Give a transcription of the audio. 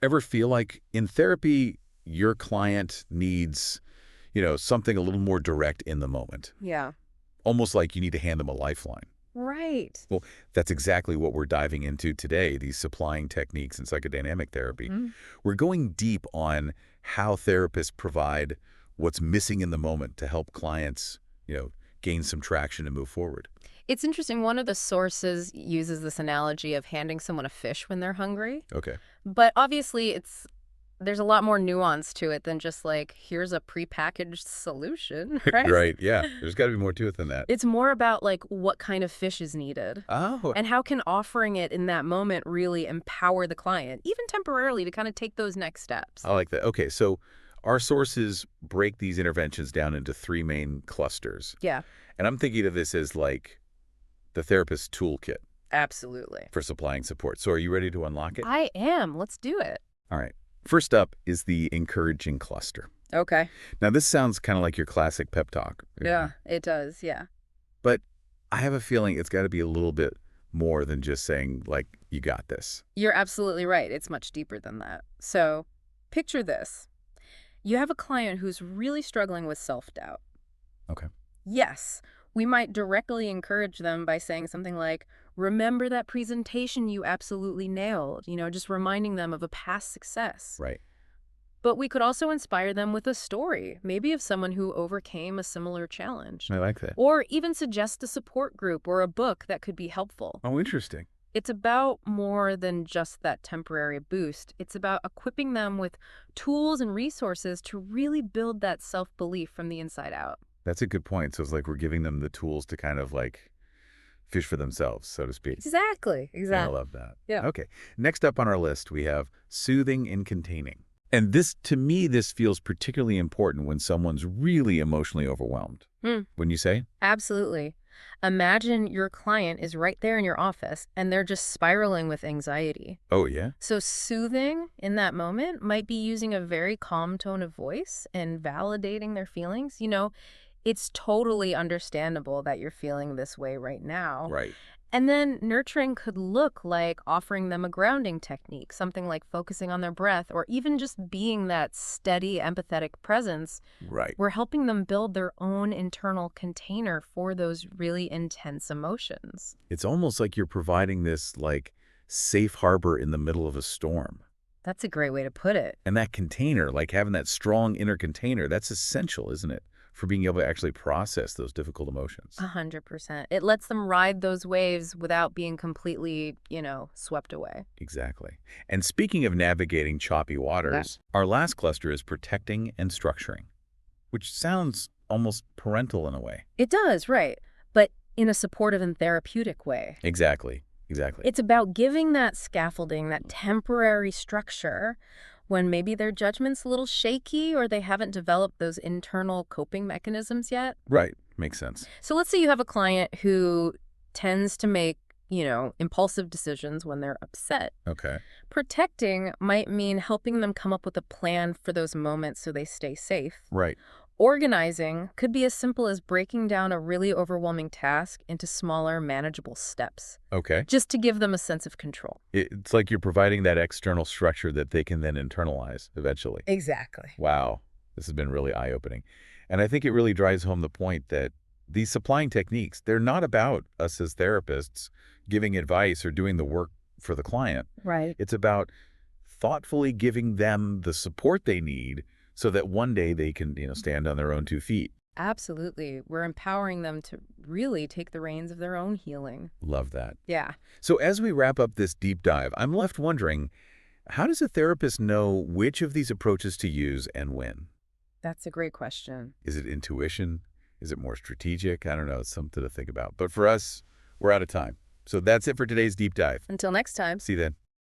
Ever feel like in therapy, your client needs, something a little more direct in the moment? Yeah. Almost like you need to hand them a lifeline. Right. Well, that's exactly what we're diving into today, these supplying techniques in psychodynamic therapy. Mhm. We're going deep on how therapists provide what's missing in the moment to help clients, gain some traction and move forward. It's interesting. One of the sources uses this analogy of handing someone a fish when they're hungry. Okay. But obviously, there's a lot more nuance to it than just like, here's a prepackaged solution, right? Right. Yeah. There's got to be more to it than that. It's more about like what kind of fish is needed. Oh, And how can offering it in that moment really empower the client, even temporarily, to kind of take those next steps? I like that. Okay. So our sources break these interventions down into three main clusters. Yeah, And I'm thinking of this as like the therapist's toolkit absolutely. for supplying support. So are you ready to unlock it? I am. Let's do it. All right. First up is the encouraging cluster. Okay. Now, this sounds kind of like your classic pep talk. Yeah, it does. Yeah. But I have a feeling it's got to be a little bit more than just saying, like, you got this. You're absolutely right. It's much deeper than that. So picture this. You have a client who's really struggling with self-doubt. Okay. Yes, we might directly encourage them by saying something like, remember that presentation you absolutely nailed, just reminding them of a past success. Right. But we could also inspire them with a story, maybe of someone who overcame a similar challenge. I like that. Or even suggest a support group or a book that could be helpful. Oh, interesting. It's about more than just that temporary boost. It's about equipping them with tools and resources to really build that self-belief from the inside out. That's a good point. So it's like we're giving them the tools to kind of like fish for themselves, so to speak. Exactly. I love that. Yeah. Okay. Next up on our list, we have soothing and containing. And this, to me, this feels particularly important when someone's really emotionally overwhelmed. Hmm. Wouldn't you say? Absolutely. Imagine your client is right there in your office and they're just spiraling with anxiety. Oh, yeah? So soothing in that moment might be using a very calm tone of voice and validating their feelings. It's totally understandable that you're feeling this way right now. Right. And then nurturing could look like offering them a grounding technique, something like focusing on their breath, or even just being that steady, empathetic presence. Right. We're helping them build their own internal container for those really intense emotions. It's almost like you're providing this, like, safe harbor in the middle of a storm. That's a great way to put it. And that container, like having that strong inner container, that's essential, isn't it, for being able to actually process those difficult emotions? 100%. It lets them ride those waves without being completely, swept away. Exactly. And speaking of navigating choppy waters, our last cluster is protecting and structuring, which sounds almost parental in a way. It does, right. But in a supportive and therapeutic way. Exactly. Exactly. It's about giving that scaffolding, that temporary structure, when maybe their judgment's a little shaky or they haven't developed those internal coping mechanisms yet. Right. Makes sense. So let's say you have a client who tends to make, impulsive decisions when they're upset. Okay. Protecting might mean helping them come up with a plan for those moments so they stay safe. Right. Organizing could be as simple as breaking down a really overwhelming task into smaller, manageable steps, Okay. just to give them a sense of control. It's like you're providing that external structure that they can then internalize eventually. Exactly. Wow. This has been really eye-opening. And I think it really drives home the point that these supplying techniques, they're not about us as therapists giving advice or doing the work for the client. Right. It's about thoughtfully giving them the support they need so that one day they can, stand on their own 2 feet. Absolutely. We're empowering them to really take the reins of their own healing. Love that. Yeah. So as we wrap up this deep dive, I'm left wondering, how does a therapist know which of these approaches to use and when? That's a great question. Is it intuition? Is it more strategic? I don't know. It's something to think about. But for us, we're out of time. So that's it for today's deep dive. Until next time. See you then.